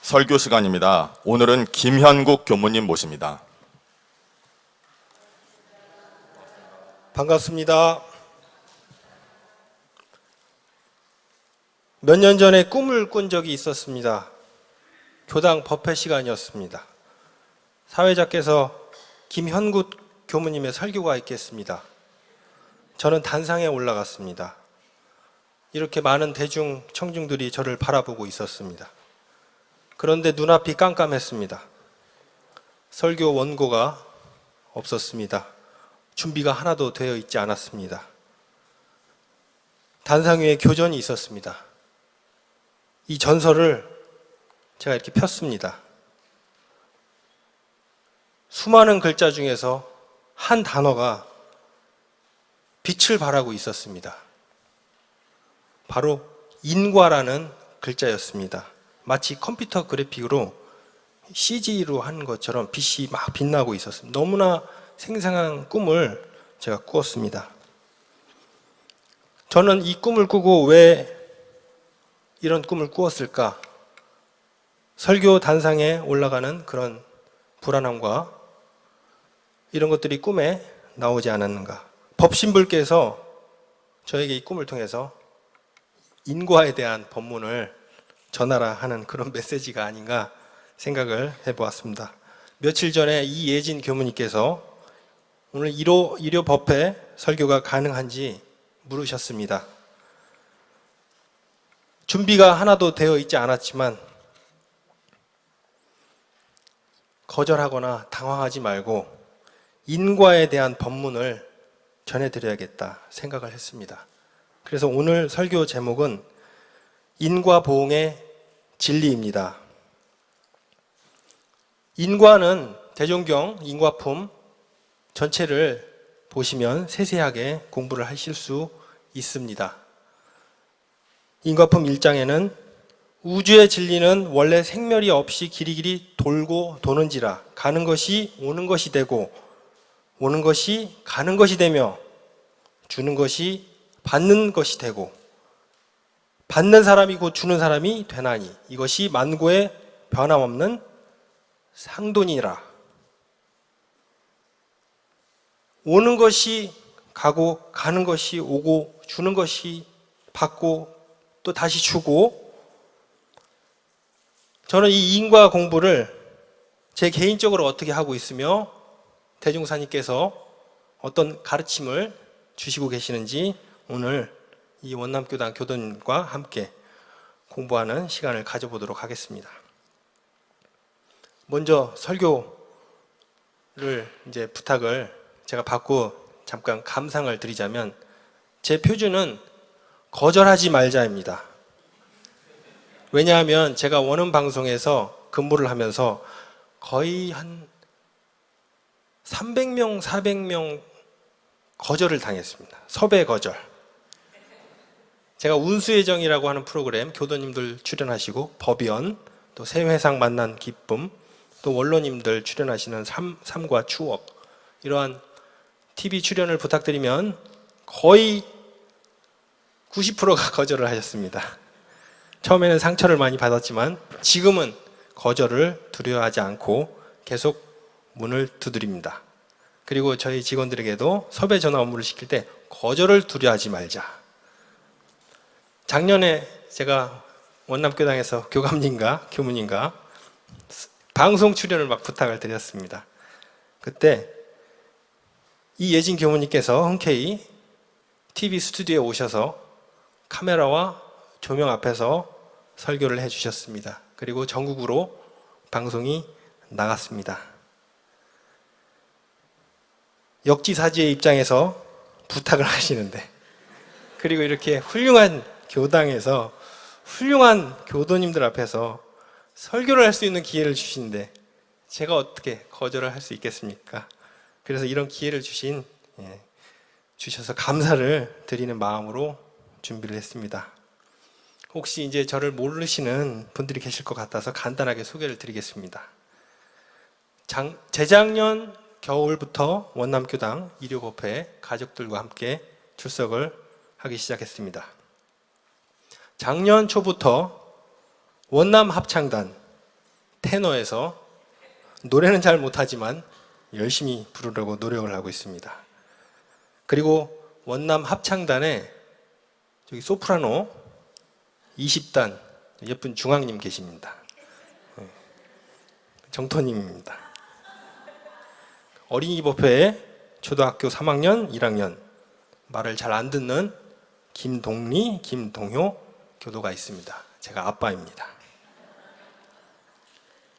설교 시간입니다. 오늘은 김현국 교무님 모십니다. 반갑습니다. 몇 년 전에 꿈을 꾼 적이 있었습니다. 교당 법회 시간이었습니다. 사회자께서 김현국 교무님의 설교가 있겠습니다. 저는 단상에 올라갔습니다. 이렇게 많은 대중 청중들이 저를 바라보고 있었습니다. 그런데 눈앞이 깜깜했습니다. 설교 원고가 없었습니다. 준비가 하나도 되어 있지 않았습니다. 단상 위에 교전이 있었습니다. 이 전설을 제가 이렇게 폈습니다. 수많은 글자 중에서 한 단어가 빛을 발하고 있었습니다. 바로 인과라는 글자였습니다. 마치 컴퓨터 그래픽으로 CG로 한 것처럼 빛이 막 빛나고 있었습니다. 너무나 생생한 꿈을 제가 꾸었습니다. 저는 이 꿈을 꾸고 왜 이런 꿈을 꾸었을까? 설교 단상에 올라가는 그런 불안함과 이런 것들이 꿈에 나오지 않았는가? 법신불께서 저에게 이 꿈을 통해서 인과에 대한 법문을 전하라 하는 그런 메시지가 아닌가 생각을 해보았습니다. 며칠 전에 이예진 교무님께서 오늘 일요 법회 설교가 가능한지 물으셨습니다. 준비가 하나도 되어 있지 않았지만 거절하거나 당황하지 말고 인과에 대한 법문을 전해드려야겠다 생각을 했습니다. 그래서 오늘 설교 제목은 인과보응의 진리입니다. 인과는 대종경 인과품 전체를 보시면 세세하게 공부를 하실 수 있습니다. 인과품 1장에는 우주의 진리는 원래 생멸이 없이 길이길이 돌고 도는지라 가는 것이 오는 것이 되고 오는 것이 가는 것이 되며 주는 것이 받는 것이 되고 받는 사람이 곧 주는 사람이 되나니 이것이 만고의 변함없는 상돈이라. 오는 것이 가고 가는 것이 오고 주는 것이 받고 또 다시 주고, 저는 이 인과 공부를 제 개인적으로 어떻게 하고 있으며 대종사님께서 어떤 가르침을 주시고 계시는지 오늘 이 원남교당 교도님과 함께 공부하는 시간을 가져보도록 하겠습니다. 먼저 설교를 이제 부탁을 제가 받고 잠깐 감상을 드리자면 제 표준은 거절하지 말자입니다. 왜냐하면 제가 원음 방송에서 근무를 하면서 거의 한 300명, 400명 거절을 당했습니다. 섭외 거절. 제가 운수예정이라고 하는 프로그램 교도님들 출연하시고 법연, 또 새회상 만난 기쁨, 또 원로님들 출연하시는 삶과 추억, 이러한 TV 출연을 부탁드리면 거의 90%가 거절을 하셨습니다. 처음에는 상처를 많이 받았지만 지금은 거절을 두려워하지 않고 계속 문을 두드립니다. 그리고 저희 직원들에게도 섭외 전화 업무를 시킬 때 거절을 두려워하지 말자. 작년에 제가 원남교당에서 교감님과 교무님과 방송 출연을 막 부탁을 드렸습니다. 그때 이예진 교무님께서 흔쾌히 TV 스튜디오에 오셔서 카메라와 조명 앞에서 설교를 해주셨습니다. 그리고 전국으로 방송이 나갔습니다. 역지사지의 입장에서 부탁을 하시는데, 그리고 이렇게 훌륭한 교당에서 훌륭한 교도님들 앞에서 설교를 할 수 있는 기회를 주시는데 제가 어떻게 거절을 할 수 있겠습니까? 그래서 이런 기회를 주셔서 감사를 드리는 마음으로 준비를 했습니다. 혹시 이제 저를 모르시는 분들이 계실 것 같아서 간단하게 소개를 드리겠습니다. 재작년 겨울부터 원남교당 일요법회에 가족들과 함께 출석을 하기 시작했습니다. 작년 초부터 원남 합창단, 테너에서 노래는 잘 못하지만 열심히 부르려고 노력을 하고 있습니다. 그리고 원남 합창단에 저기 소프라노 20단 예쁜 중앙님 계십니다. 정토님입니다. 어린이 법회에 초등학교 3학년, 1학년 말을 잘 안 듣는 김동리, 김동효 교도가 있습니다. 제가 아빠입니다.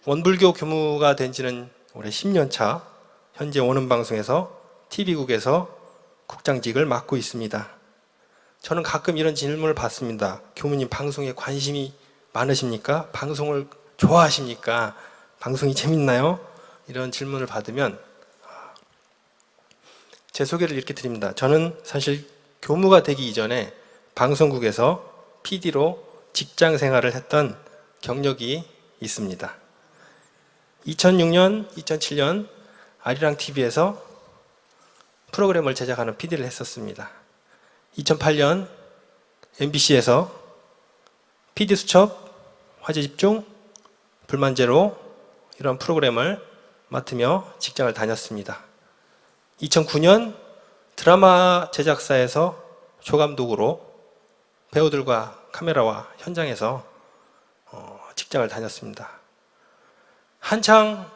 원불교 교무가 된 지는 올해 10년 차, 현재 오는 방송에서 TV국에서 국장직을 맡고 있습니다. 저는 가끔 이런 질문을 받습니다. 교무님 방송에 관심이 많으십니까? 방송을 좋아하십니까? 방송이 재밌나요? 이런 질문을 받으면 제 소개를 이렇게 드립니다. 저는 사실 교무가 되기 이전에 방송국에서 PD로 직장 생활을 했던 경력이 있습니다. 2006년, 2007년 아리랑 TV에서 프로그램을 제작하는 PD를 했었습니다. 2008년 MBC에서 PD 수첩, 화제 집중, 불만 제로 이런 프로그램을 맡으며 직장을 다녔습니다. 2009년 드라마 제작사에서 조감독으로 배우들과 카메라와 현장에서 직장을 다녔습니다. 한창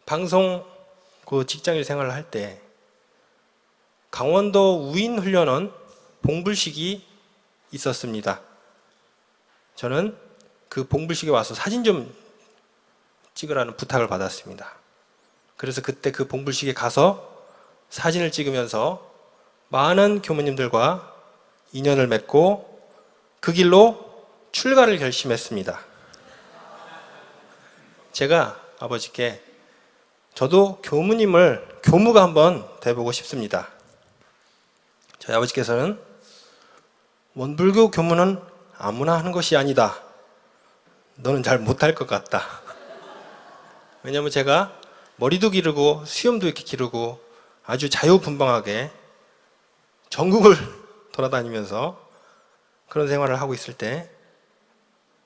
방송 그 직장일 생활을 할 때 강원도 우인훈련원 봉불식이 있었습니다. 저는 그 봉불식에 와서 사진 좀 찍으라는 부탁을 받았습니다. 그래서 그때 그 봉불식에 가서 사진을 찍으면서 많은 교무님들과 인연을 맺고 그 길로 출가를 결심했습니다. 제가 아버지께 저도 교무가 한번 돼보고 싶습니다. 저희 아버지께서는 원불교 교무는 아무나 하는 것이 아니다. 너는 잘 못할 것 같다. 왜냐하면 제가 머리도 기르고 수염도 이렇게 기르고 아주 자유분방하게 전국을 돌아다니면서 그런 생활을 하고 있을 때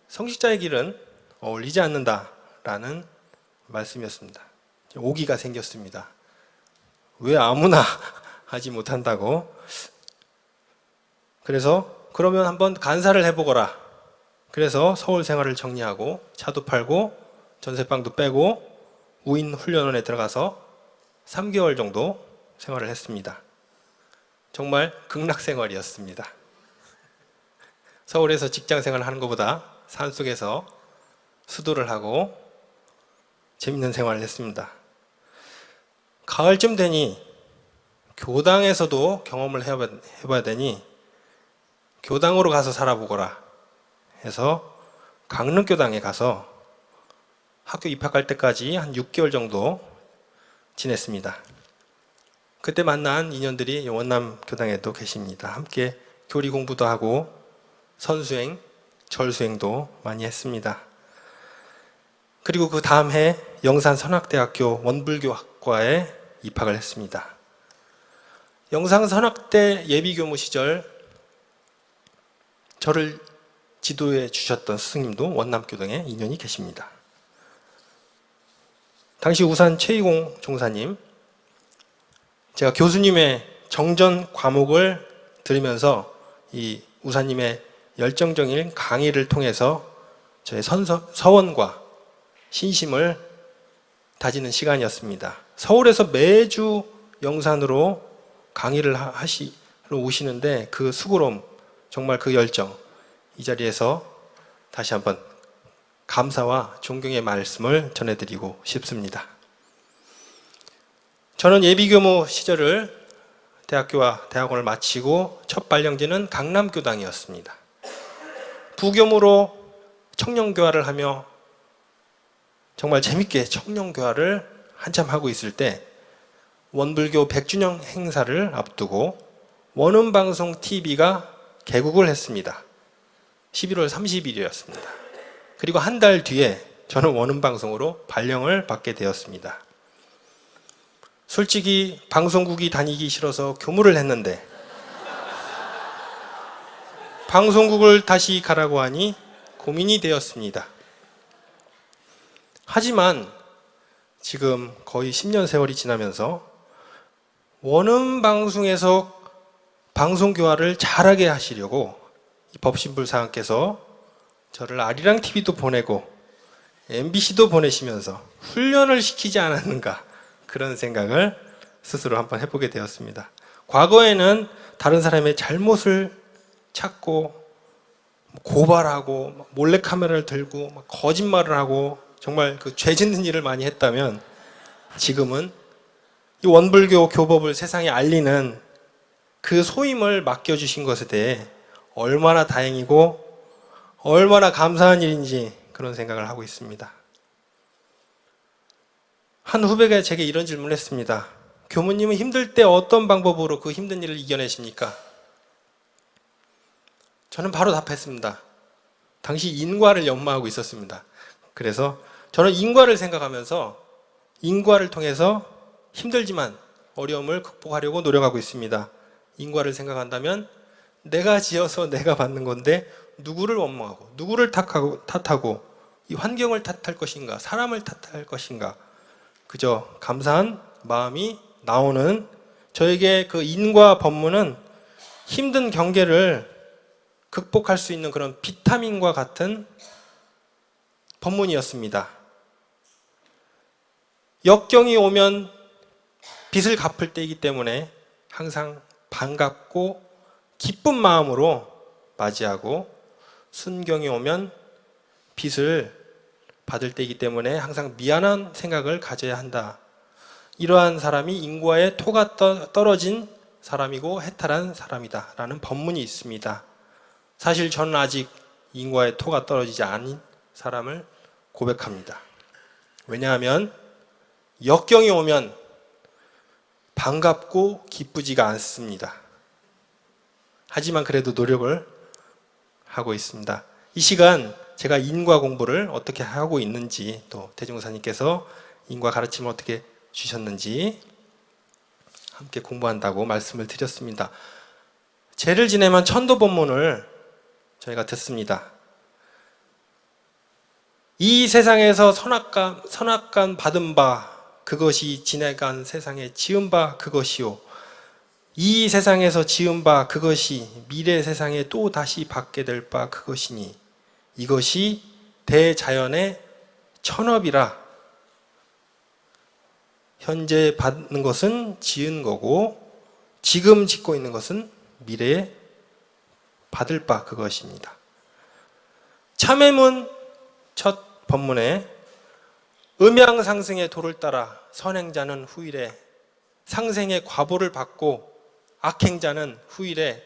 성직자의 길은 어울리지 않는다라는 말씀이었습니다. 오기가 생겼습니다. 왜 아무나 하지 못한다고? 그래서 그러면 한번 간사를 해보거라. 그래서 서울 생활을 정리하고 차도 팔고 전세방도 빼고 우인 훈련원에 들어가서 3개월 정도 생활을 했습니다. 정말 극락 생활이었습니다. 서울에서 직장 생활을 하는 것보다 산속에서 수도를 하고 재밌는 생활을 했습니다. 가을쯤 되니 교당에서도 경험을 해봐야 되니 교당으로 가서 살아보거라 해서 강릉교당에 가서 학교 입학할 때까지 한 6개월 정도 지냈습니다. 그때 만난 인연들이 원남교당에도 계십니다. 함께 교리 공부도 하고 선수행, 절수행도 많이 했습니다. 그리고 그 다음 해 영산선악대학교 원불교학과에 입학을 했습니다. 영산선악대 예비교무 시절 저를 지도해 주셨던 스승님도 원남교당에 인연이 계십니다. 당시 우산 최희공 종사님, 제가 교수님의 정전 과목을 들으면서 이 우사님의 열정적인 강의를 통해서 저의 서원과 신심을 다지는 시간이었습니다. 서울에서 매주 영산으로 강의를 하시러 오시는데 그 수고로움, 정말 그 열정, 이 자리에서 다시 한번 감사와 존경의 말씀을 전해드리고 싶습니다. 저는 예비교무 시절을 대학교와 대학원을 마치고 첫 발령지는 강남교당이었습니다. 부교무로 청년교화를 하며 정말 재밌게 청년교화를 한참 하고 있을 때 원불교 100주년 행사를 앞두고 원음방송 TV가 개국을 했습니다. 11월 30일이었습니다. 그리고 한 달 뒤에 저는 원음방송으로 발령을 받게 되었습니다. 솔직히 방송국이 다니기 싫어서 교무를 했는데 방송국을 다시 가라고 하니 고민이 되었습니다. 하지만 지금 거의 10년 세월이 지나면서 원음 방송에서 방송 교화를 잘하게 하시려고 이 법신불사님께서 저를 아리랑 TV도 보내고 MBC도 보내시면서 훈련을 시키지 않았는가, 그런 생각을 스스로 한번 해보게 되었습니다. 과거에는 다른 사람의 잘못을 찾고 고발하고 몰래카메라를 들고 거짓말을 하고 정말 그 죄 짓는 일을 많이 했다면, 지금은 이 원불교 교법을 세상에 알리는 그 소임을 맡겨주신 것에 대해 얼마나 다행이고 얼마나 감사한 일인지 그런 생각을 하고 있습니다. 한 후배가 제게 이런 질문을 했습니다. 교무님은 힘들 때 어떤 방법으로 그 힘든 일을 이겨내십니까? 저는 바로 답했습니다. 당시 인과를 연마하고 있었습니다. 그래서 저는 인과를 생각하면서 인과를 통해서 힘들지만 어려움을 극복하려고 노력하고 있습니다. 인과를 생각한다면 내가 지어서 내가 받는 건데 누구를 원망하고 누구를 탓하고 이 환경을 탓할 것인가, 사람을 탓할 것인가, 그저 감사한 마음이 나오는 저에게 그 인과 법문은 힘든 경계를 극복할 수 있는 그런 비타민과 같은 법문이었습니다. 역경이 오면 빚을 갚을 때이기 때문에 항상 반갑고 기쁜 마음으로 맞이하고, 순경이 오면 빚을 받을 때이기 때문에 항상 미안한 생각을 가져야 한다. 이러한 사람이 인과의 토가 떨어진 사람이고 해탈한 사람이다 라는 법문이 있습니다. 사실 저는 아직 인과의 토가 떨어지지 않은 사람을 고백합니다. 왜냐하면 역경이 오면 반갑고 기쁘지가 않습니다. 하지만 그래도 노력을 하고 있습니다. 이 시간 제가 인과 공부를 어떻게 하고 있는지, 또 대종사님께서 인과 가르침을 어떻게 주셨는지 함께 공부한다고 말씀을 드렸습니다. 죄를 지내면 천도 법문을 저희가 듣습니다. 이 세상에서 선악간 받은 바 그것이 지내간 세상에 지은 바 그것이요, 이 세상에서 지은 바 그것이 미래 세상에 또 다시 받게 될 바 그것이니 이것이 대자연의 천업이라. 현재 받는 것은 지은 거고 지금 짓고 있는 것은 미래에 받을 바 그것입니다. 참회문 첫 법문에 음양상승의 도를 따라 선행자는 후일에 상생의 과보를 받고 악행자는 후일에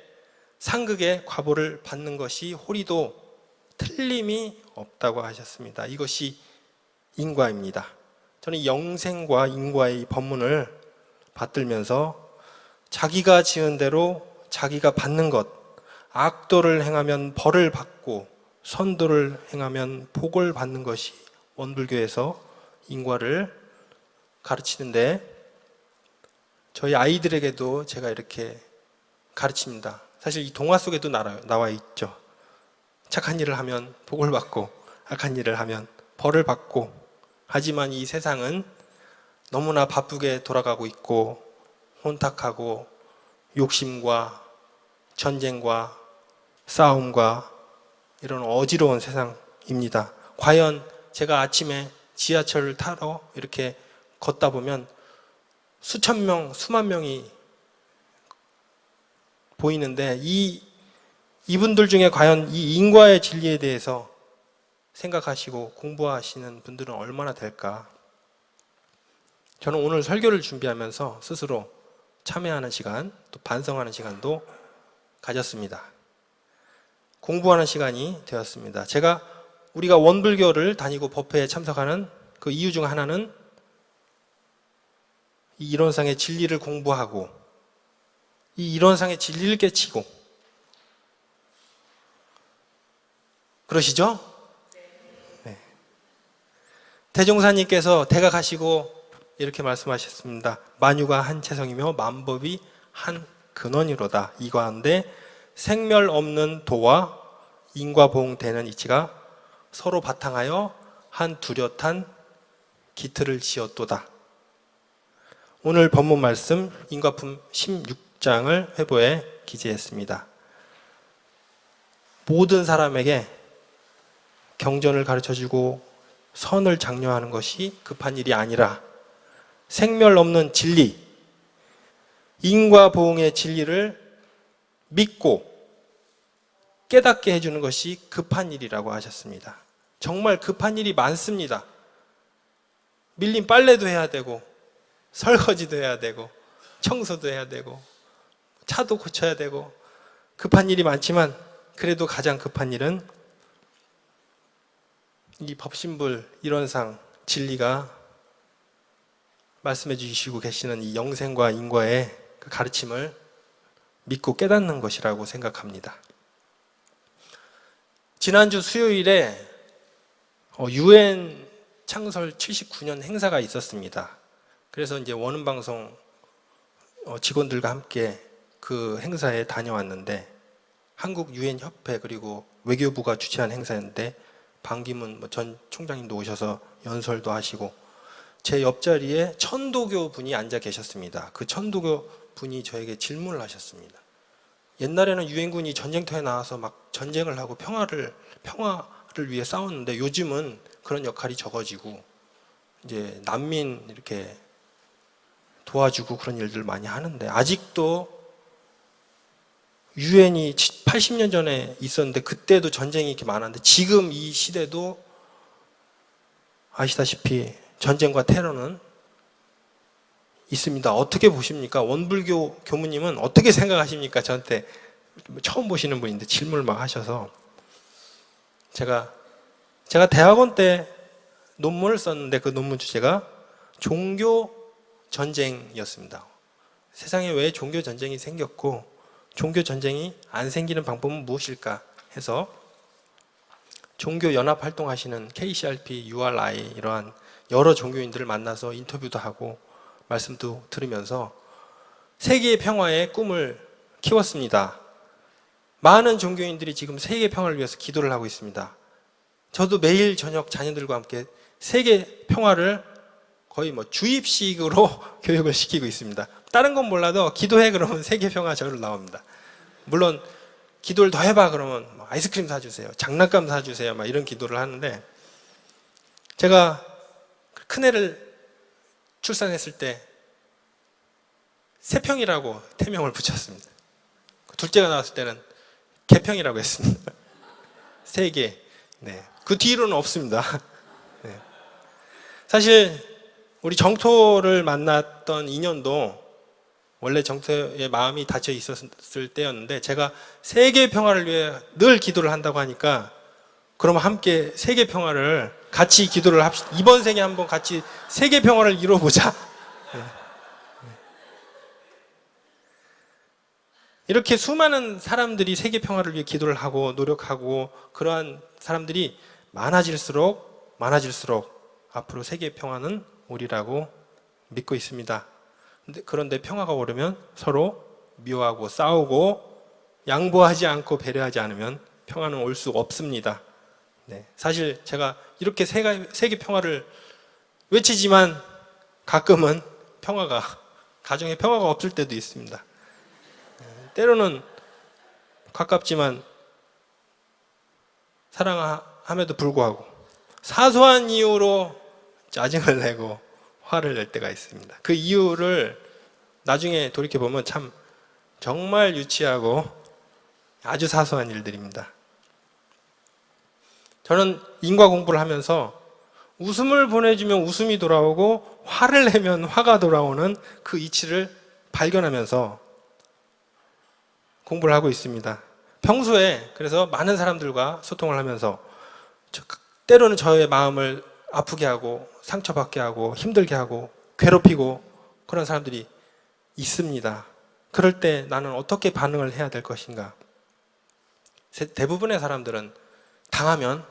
상극의 과보를 받는 것이 홀이도 틀림이 없다고 하셨습니다. 이것이 인과입니다. 저는 영생과 인과의 법문을 받들면서 자기가 지은 대로 자기가 받는 것, 악도를 행하면 벌을 받고 선도를 행하면 복을 받는 것이 원불교에서 인과를 가르치는데, 저희 아이들에게도 제가 이렇게 가르칩니다. 사실 이 동화 속에도 나와 있죠. 착한 일을 하면 복을 받고 악한 일을 하면 벌을 받고. 하지만 이 세상은 너무나 바쁘게 돌아가고 있고 혼탁하고 욕심과 전쟁과 싸움과 이런 어지러운 세상입니다. 과연 제가 아침에 지하철을 타러 이렇게 걷다 보면 수천 명, 수만 명이 보이는데 이분들 중에 과연 이 인과의 진리에 대해서 생각하시고 공부하시는 분들은 얼마나 될까? 저는 오늘 설교를 준비하면서 스스로 참여하는 시간, 또 반성하는 시간도 가졌습니다. 공부하는 시간이 되었습니다. 우리가 원불교를 다니고 법회에 참석하는 그 이유 중 하나는 이 이론상의 진리를 공부하고 이 이론상의 진리를 깨치고, 그러시죠? 네. 대종사님께서 대각하시고 이렇게 말씀하셨습니다. 만유가 한 체성이며 만법이 한 근원이로다. 이 가운데 생멸 없는 도와 인과보응되는 이치가 서로 바탕하여 한 뚜렷한 기틀을 지었도다. 오늘 본문 말씀 인과품 16장을 회보에 기재했습니다. 모든 사람에게 경전을 가르쳐주고 선을 장려하는 것이 급한 일이 아니라 생멸 없는 진리, 인과 보응의 진리를 믿고 깨닫게 해주는 것이 급한 일이라고 하셨습니다. 정말 급한 일이 많습니다. 밀린 빨래도 해야 되고 설거지도 해야 되고 청소도 해야 되고 차도 고쳐야 되고 급한 일이 많지만 그래도 가장 급한 일은 이 법신불 일원상 진리가 말씀해 주시고 계시는 이 영생과 인과의 그 가르침을 믿고 깨닫는 것이라고 생각합니다. 지난주 수요일에 UN 창설 79년 행사가 있었습니다. 그래서 이제 원음방송 직원들과 함께 그 행사에 다녀왔는데 한국 UN 협회 그리고 외교부가 주최한 행사였는데 반기문 전 총장님도 오셔서 연설도 하시고 제 옆자리에 천도교 분이 앉아 계셨습니다. 그 천도교 분이 저에게 질문을 하셨습니다. 옛날에는 유엔군이 전쟁터에 나와서 막 전쟁을 하고 평화를 위해 싸웠는데 요즘은 그런 역할이 적어지고 이제 난민 이렇게 도와주고 그런 일들 많이 하는데 아직도 유엔이 80년 전에 있었는데 그때도 전쟁이 이렇게 많았는데 지금 이 시대도 아시다시피 전쟁과 테러는 있습니다. 어떻게 보십니까? 원불교 교무님은 어떻게 생각하십니까? 저한테 처음 보시는 분인데 질문을 막 하셔서 제가 대학원 때 논문을 썼는데 그 논문 주제가 종교 전쟁이었습니다. 세상에 왜 종교 전쟁이 생겼고 종교 전쟁이 안 생기는 방법은 무엇일까 해서 종교 연합 활동하시는 KCRP, URI 이러한 여러 종교인들을 만나서 인터뷰도 하고 말씀도 들으면서 세계의 평화의 꿈을 키웠습니다. 많은 종교인들이 지금 세계 평화를 위해서 기도를 하고 있습니다. 저도 매일 저녁 자녀들과 함께 세계 평화를 거의 주입식으로 교육을 시키고 있습니다. 다른 건 몰라도 기도해 그러면 세계 평화 저로 나옵니다. 물론 기도를 더 해봐 그러면 아이스크림 사주세요, 장난감 사주세요, 막 이런 기도를 하는데 제가 큰애를 출산했을 때 세평이라고 태명을 붙였습니다. 둘째가 나왔을 때는 개평이라고 했습니다. 세 개. 네. 그 뒤로는 없습니다. 네. 사실 우리 정토를 만났던 인연도 원래 정토의 마음이 닫혀 있었을 때였는데 제가 세계 평화를 위해 늘 기도를 한다고 하니까 그럼 함께 세계 평화를 같이 기도를 합시다. 이번 생에 한번 같이 세계 평화를 이뤄보자. 네. 이렇게 수많은 사람들이 세계 평화를 위해 기도를 하고 노력하고 그러한 사람들이 많아질수록 앞으로 세계 평화는 오리라고 믿고 있습니다. 그런데 평화가 오려면 서로 미워하고 싸우고 양보하지 않고 배려하지 않으면 평화는 올 수 없습니다. 네, 사실 제가 이렇게 세계 평화를 외치지만 가끔은 가정에 평화가 없을 때도 있습니다. 때로는 가깝지만 사랑함에도 불구하고 사소한 이유로 짜증을 내고 화를 낼 때가 있습니다. 그 이유를 나중에 돌이켜보면 참 정말 유치하고 아주 사소한 일들입니다. 저는 인과 공부를 하면서 웃음을 보내주면 웃음이 돌아오고 화를 내면 화가 돌아오는 그 이치를 발견하면서 공부를 하고 있습니다. 평소에 그래서 많은 사람들과 소통을 하면서 때로는 저의 마음을 아프게 하고 상처받게 하고 힘들게 하고 괴롭히고 그런 사람들이 있습니다. 그럴 때 나는 어떻게 반응을 해야 될 것인가? 대부분의 사람들은 당하면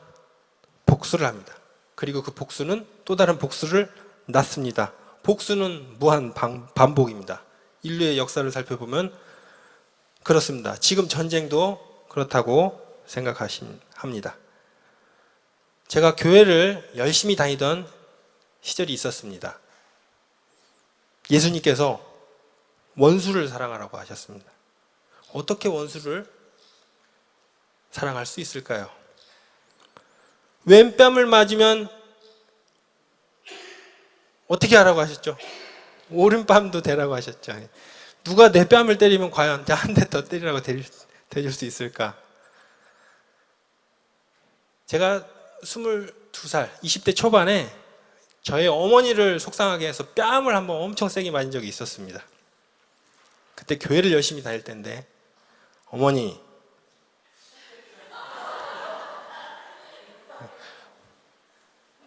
복수를 합니다. 그리고 그 복수는 또 다른 복수를 낳습니다. 복수는 무한 반복입니다. 인류의 역사를 살펴보면 그렇습니다. 지금 전쟁도 그렇다고 생각합니다. 제가 교회를 열심히 다니던 시절이 있었습니다. 예수님께서 원수를 사랑하라고 하셨습니다. 어떻게 원수를 사랑할 수 있을까요? 왼뺨을 맞으면 어떻게 하라고 하셨죠? 오른뺨도 대라고 하셨죠. 누가 내 뺨을 때리면 과연 한 대 더 때리라고 대줄 수 있을까? 제가 22살, 20대 초반에 저의 어머니를 속상하게 해서 뺨을 한번 엄청 세게 맞은 적이 있었습니다. 그때 교회를 열심히 다닐 때인데, 어머니,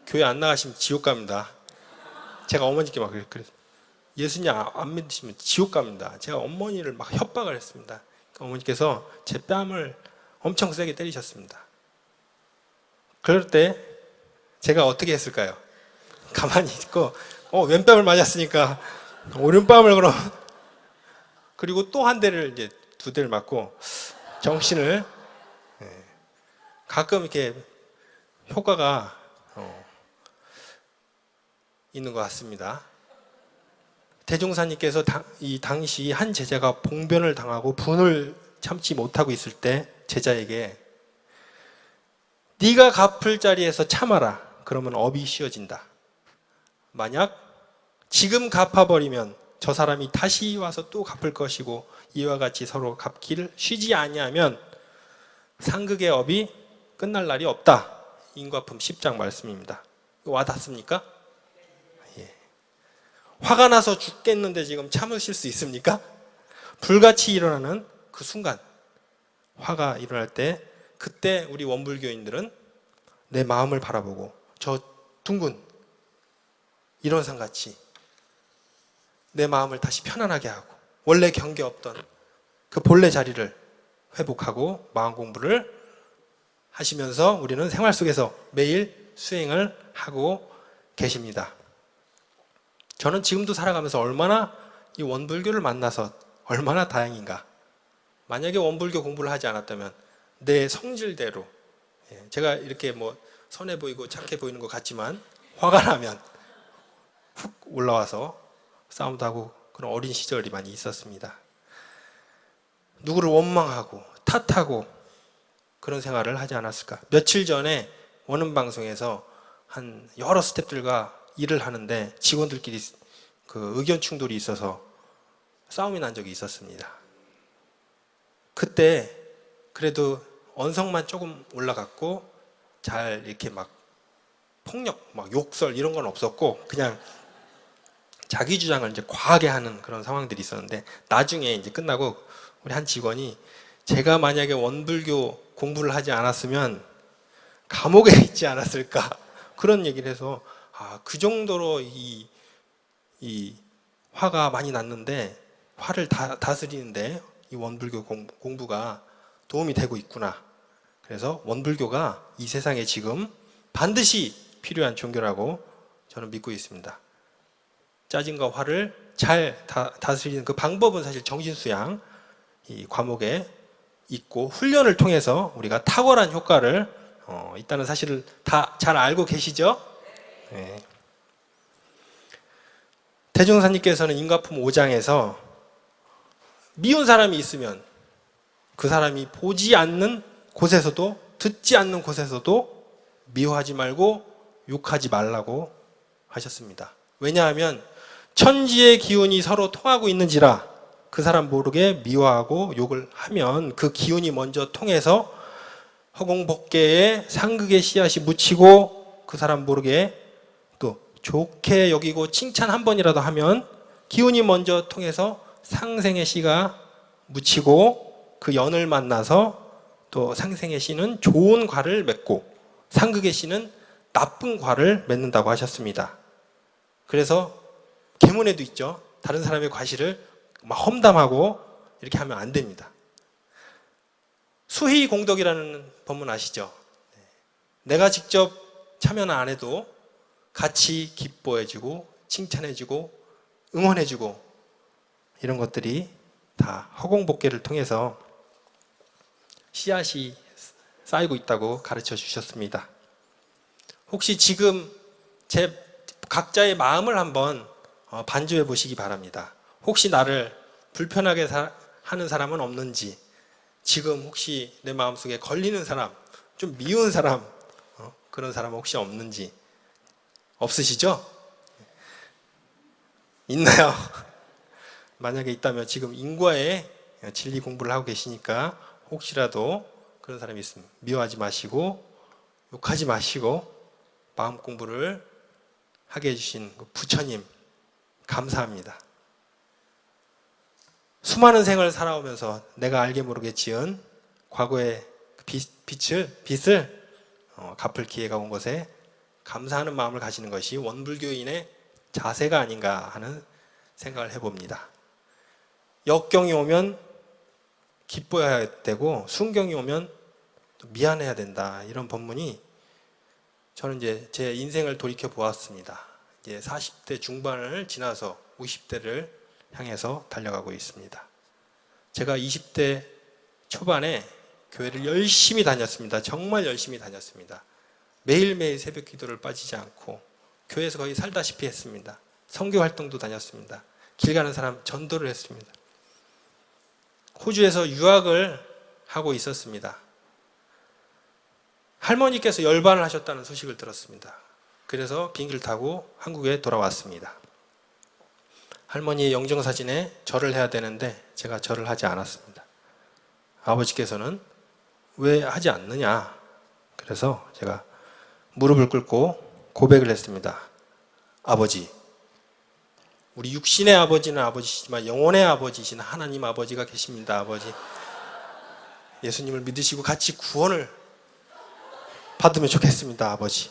교회 안 나가시면 지옥 갑니다. 제가 어머니께 막 그랬어요. 예수님 안 믿으시면 지옥 갑니다. 제가 어머니를 막 협박을 했습니다. 그러니까 어머니께서 제 뺨을 엄청 세게 때리셨습니다. 그럴 때 제가 어떻게 했을까요? 가만히 있고 왼뺨을 맞았으니까 오른뺨을 그럼, 그리고 또 한 대를 이제 2대를 맞고 정신을, 가끔 이렇게 효과가 있는 것 같습니다. 대종사님께서 이 당시 한 제자가 봉변을 당하고 분을 참지 못하고 있을 때 제자에게 네가 갚을 자리에서 참아라. 그러면 업이 쉬어진다. 만약 지금 갚아버리면 저 사람이 다시 와서 또 갚을 것이고 이와 같이 서로 갚기를 쉬지 아니하면 상극의 업이 끝날 날이 없다. 인과품 10장 말씀입니다. 와닿습니까? 예. 화가 나서 죽겠는데 지금 참으실 수 있습니까? 불같이 일어나는 그 순간, 화가 일어날 때, 그때 우리 원불교인들은 내 마음을 바라보고 저 둥근 일원상같이 내 마음을 다시 편안하게 하고 원래 경계 없던 그 본래 자리를 회복하고 마음 공부를 하시면서 우리는 생활 속에서 매일 수행을 하고 계십니다. 저는 지금도 살아가면서 얼마나 이 원불교를 만나서 얼마나 다행인가. 만약에 원불교 공부를 하지 않았다면 내 성질대로, 제가 이렇게 뭐 선해 보이고 착해 보이는 것 같지만 화가 나면 훅 올라와서 싸움도 하고 그런 어린 시절이 많이 있었습니다. 누구를 원망하고 탓하고 그런 생활을 하지 않았을까. 며칠 전에 원음방송에서 한 여러 스태프들과 일을 하는데 직원들끼리 그 의견 충돌이 있어서 싸움이 난 적이 있었습니다. 그때 그래도 언성만 조금 올라갔고 잘 이렇게 막 폭력, 막 욕설 이런 건 없었고 그냥 자기 주장을 이제 과하게 하는 그런 상황들이 있었는데 나중에 이제 끝나고 우리 한 직원이 제가 만약에 원불교 공부를 하지 않았으면 감옥에 있지 않았을까 그런 얘기를 해서 그 정도로 이 화가 많이 났는데 화를 다스리는데 이 원불교 공부가 도움이 되고 있구나. 그래서 원불교가 이 세상에 지금 반드시 필요한 종교라고 저는 믿고 있습니다. 짜증과 화를 잘 다스리는 그 방법은 사실 정신수양 이 과목에 있고 훈련을 통해서 우리가 탁월한 효과를 있다는 사실을 다 잘 알고 계시죠? 네. 대종사님께서는 인과품 5장에서 미운 사람이 있으면 그 사람이 보지 않는 곳에서도 듣지 않는 곳에서도 미워하지 말고 욕하지 말라고 하셨습니다. 왜냐하면 천지의 기운이 서로 통하고 있는지라 그 사람 모르게 미워하고 욕을 하면 그 기운이 먼저 통해서 허공복계에 상극의 씨앗이 묻히고 그 사람 모르게 또 좋게 여기고 칭찬 한 번이라도 하면 기운이 먼저 통해서 상생의 씨가 묻히고 그 연을 만나서 또 상생의 씨는 좋은 과를 맺고 상극의 씨는 나쁜 과를 맺는다고 하셨습니다. 그래서 계문에도 있죠. 다른 사람의 과실을 막 험담하고 이렇게 하면 안 됩니다. 수희공덕이라는 법문 아시죠? 내가 직접 참여는 안 해도 같이 기뻐해주고 칭찬해주고 응원해주고 이런 것들이 다 허공복계를 통해서 씨앗이 쌓이고 있다고 가르쳐 주셨습니다. 혹시 지금 제 각자의 마음을 한번 반주해 보시기 바랍니다. 혹시 나를 불편하게 하는 사람은 없는지, 지금 혹시 내 마음속에 걸리는 사람, 좀 미운 사람, 그런 사람 혹시 없는지. 없으시죠? 있나요? 만약에 있다면 지금 인과의 진리 공부를 하고 계시니까 혹시라도 그런 사람이 있으면 미워하지 마시고 욕하지 마시고 마음 공부를 하게 해주신 부처님 감사합니다. 수많은 생을 살아오면서 내가 알게 모르게 지은 과거의 빚을 갚을 기회가 온 것에 감사하는 마음을 가지는 것이 원불교인의 자세가 아닌가 하는 생각을 해봅니다. 역경이 오면 기뻐해야 되고 순경이 오면 미안해야 된다. 이런 법문이 저는 이제 제 인생을 돌이켜 보았습니다. 이제 40대 중반을 지나서 50대를 향해서 달려가고 있습니다. 제가 20대 초반에 교회를 열심히 다녔습니다. 정말 열심히 다녔습니다. 매일매일 새벽 기도를 빠지지 않고 교회에서 거의 살다시피 했습니다. 선교 활동도 다녔습니다. 길 가는 사람 전도를 했습니다. 호주에서 유학을 하고 있었습니다. 할머니께서 열반을 하셨다는 소식을 들었습니다. 그래서 비행기를 타고 한국에 돌아왔습니다. 할머니의 영정사진에 절을 해야 되는데 제가 절을 하지 않았습니다. 아버지께서는 왜 하지 않느냐? 그래서 제가 무릎을 꿇고 고백을 했습니다. 아버지, 우리 육신의 아버지는 아버지시지만 영혼의 아버지신 하나님 아버지가 계십니다. 아버지, 예수님을 믿으시고 같이 구원을 받으면 좋겠습니다. 아버지.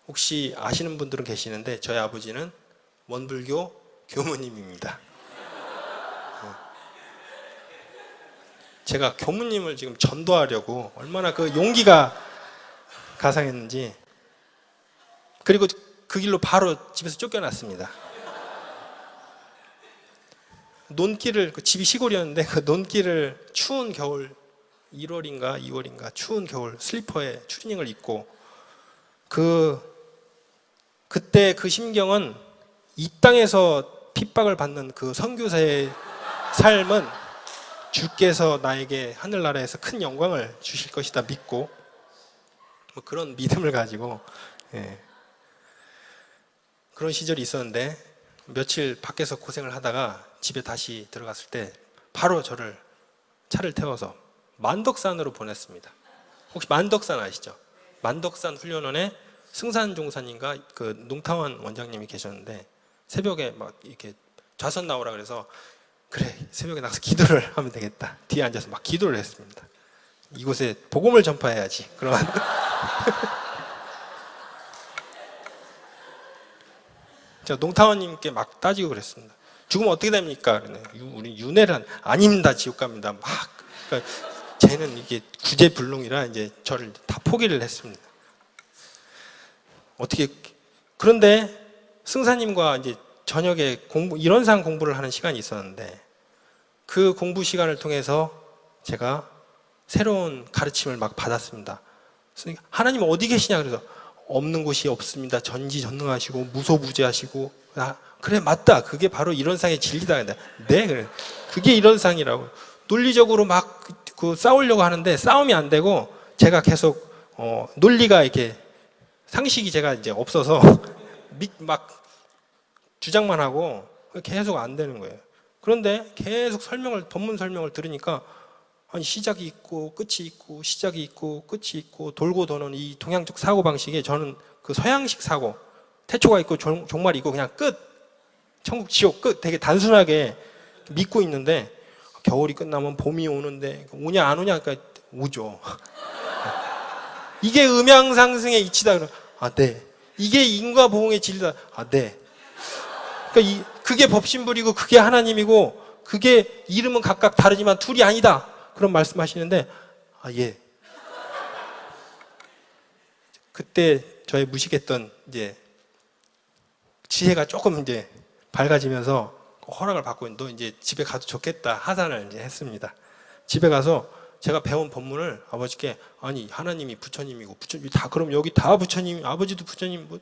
혹시 아시는 분들은 계시는데 저희 아버지는 원불교 교무님입니다. 제가 교무님을 지금 전도하려고 얼마나 그 용기가 가상했는지. 그리고 그 길로 바로 집에서 쫓겨났습니다. 논길을, 집이 시골이었는데 그 논길을 추운 겨울 1월인가 2월인가 추운 겨울 슬리퍼에 추리닝을 입고 그때 그 심경은 이 땅에서 핍박을 받는 그 선교사의 삶은 주께서 나에게 하늘나라에서 큰 영광을 주실 것이다 믿고 뭐 그런 믿음을 가지고 그런 시절이 있었는데 며칠 밖에서 고생을 하다가 집에 다시 들어갔을 때 바로 저를 차를 태워서 만덕산으로 보냈습니다. 혹시 만덕산 아시죠? 만덕산 훈련원에 승산 종사님과 그 농타원 원장님이 계셨는데 새벽에 막 이렇게 좌선 나오라 그래서 그래 새벽에 나가서 기도를 하면 되겠다. 뒤에 앉아서 막 기도를 했습니다. 이곳에 복음을 전파해야지. 그런 제가 농타원님께 막 따지고 그랬습니다. 죽으면 어떻게 됩니까? 우리 윤회란 아닙니다. 지옥 갑니다. 막 그러니까 쟤는 이게 구제불능이라 이제 저를 다 포기를 했습니다. 어떻게 그런데 승사님과 이제 저녁에 이론상 공부를 하는 시간이 있었는데 그 공부 시간을 통해서 제가 새로운 가르침을 막 받았습니다. 하나님 어디 계시냐 그래서 없는 곳이 없습니다. 전지전능하시고 무소부재하시고 그래 맞다. 그게 바로 이론상의 진리다. 네 그래 그게 이론상이라고 논리적으로 막 그 싸우려고 하는데 싸움이 안 되고 제가 계속 논리가 이렇게 상식이 제가 이제 없어서 막 주장만 하고 계속 안 되는 거예요. 그런데 계속 법문 설명을 들으니까 아니 시작이 있고 끝이 있고 시작이 있고 끝이 있고 돌고 도는 이 동양적 사고 방식에 저는 그 서양식 사고 태초가 있고 종말이 있고 그냥 끝 천국 지옥 끝 되게 단순하게 믿고 있는데 겨울이 끝나면 봄이 오는데 오냐 안 오냐 그러니까 오죠. 이게 음양상승의 이치다 그러면 아 네. 이게 인과보응의 진리다. 아 네. 그러니까 그게 법신불이고 그게 하나님이고 그게 이름은 각각 다르지만 둘이 아니다. 그런 말씀하시는데 아 예. 그때 저의 무식했던 이제 지혜가 조금 이제 밝아지면서 허락을 받고 너 이제 집에 가도 좋겠다 하산을 이제 했습니다. 집에 가서 제가 배운 법문을 아버지께 아니 하나님이 부처님이고 부처님이 다 그럼 여기 다 부처님 아버지도 부처님 뭐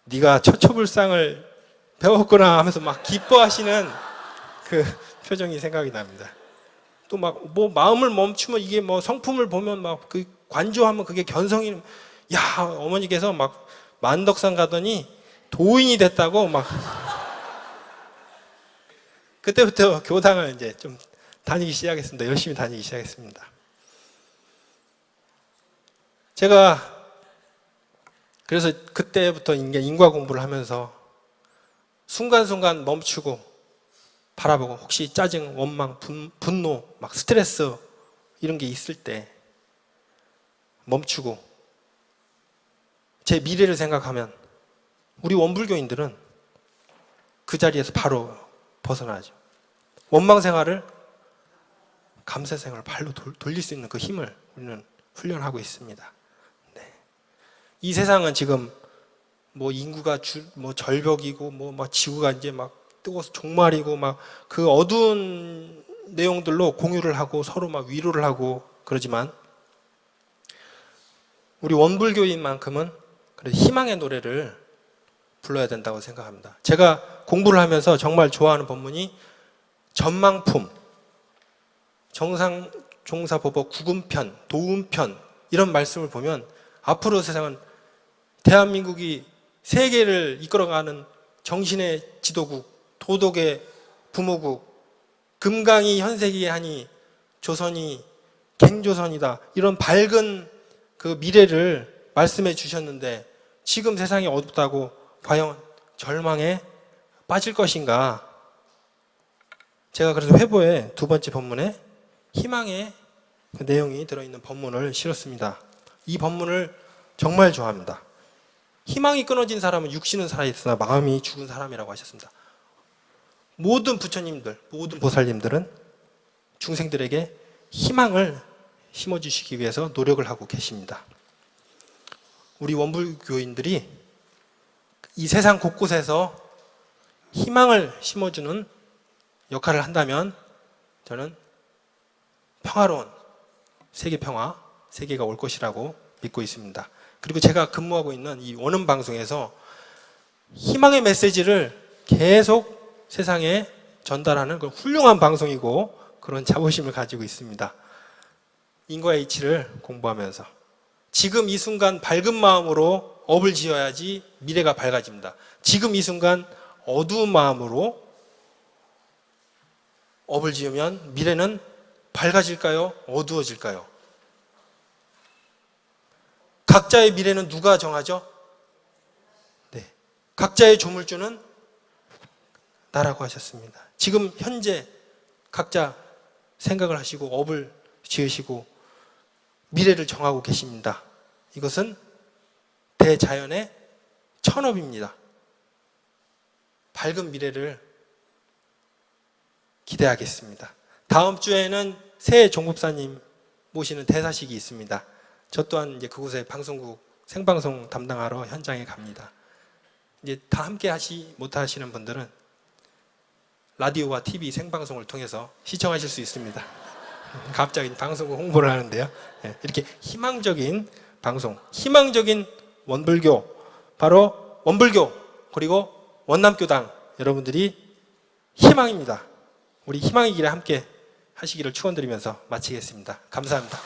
네가 처처불상을 배웠구나 하면서 막 기뻐하시는 그 표정이 생각이 납니다. 또 막 뭐 마음을 멈추면 이게 뭐 성품을 보면 막 그 관조하면 그게 견성이 야 어머니께서 막 만덕산 가더니 도인이 됐다고 막 그때부터 교당을 이제 좀 다니기 시작했습니다. 열심히 다니기 시작했습니다. 제가 그래서 그때부터 인과 공부를 하면서 순간순간 멈추고 바라보고 혹시 짜증, 원망, 분노, 막 스트레스 이런 게 있을 때 멈추고 제 미래를 생각하면 우리 원불교인들은 그 자리에서 바로 벗어나죠. 원망 생활을 감사 생활을 발로 돌릴 수 있는 그 힘을 우리는 훈련하고 있습니다. 네. 이 세상은 지금 뭐 인구가 뭐 절벽이고 뭐 지구가 이제 막 뜨거워서 종말이고 막 그 어두운 내용들로 공유를 하고 서로 막 위로를 하고 그러지만 우리 원불교인만큼은 그래도 희망의 노래를 불러야 된다고 생각합니다. 제가 공부를 하면서 정말 좋아하는 법문이 전망품, 정상종사법어 구금편, 도움편 이런 말씀을 보면 앞으로 세상은 대한민국이 세계를 이끌어가는 정신의 지도국, 도덕의 부모국, 금강이 현세기에 하니 조선이 갱조선이다. 이런 밝은 그 미래를 말씀해 주셨는데 지금 세상이 어둡다고 과연 절망에 빠질 것인가? 제가 그래서 회보에 두 번째 법문에 희망의 그 내용이 들어있는 법문을 실었습니다. 이 법문을 정말 좋아합니다. 희망이 끊어진 사람은 육신은 살아있으나 마음이 죽은 사람이라고 하셨습니다. 모든 부처님들, 모든 보살님들은 중생들에게 희망을 심어주시기 위해서 노력을 하고 계십니다. 우리 원불교인들이 이 세상 곳곳에서 희망을 심어주는 역할을 한다면 저는 평화로운 세계 평화, 세계가 올 것이라고 믿고 있습니다. 그리고 제가 근무하고 있는 이 원음 방송에서 희망의 메시지를 계속 세상에 전달하는 그 훌륭한 방송이고 그런 자부심을 가지고 있습니다. 인과의 이치를 공부하면서 지금 이 순간 밝은 마음으로 업을 지어야지 미래가 밝아집니다. 지금 이 순간 어두운 마음으로 업을 지으면 미래는 밝아질까요? 어두워질까요? 각자의 미래는 누가 정하죠? 네. 각자의 조물주는 나라고 하셨습니다. 지금 현재 각자 생각을 하시고 업을 지으시고 미래를 정하고 계십니다. 이것은 대자연의 천업입니다. 밝은 미래를 기대하겠습니다. 다음 주에는 새 종법사님 모시는 대사식이 있습니다. 저 또한 이제 그곳에 방송국 생방송 담당하러 현장에 갑니다. 이제 다 함께 못하시는 분들은 라디오와 TV 생방송을 통해서 시청하실 수 있습니다. 갑자기 방송국 홍보를 하는데요. 이렇게 희망적인 방송, 희망적인 원불교, 바로 원불교 그리고 원남교당 여러분들이 희망입니다. 우리 희망의 길에 함께 하시기를 축원드리면서 마치겠습니다. 감사합니다.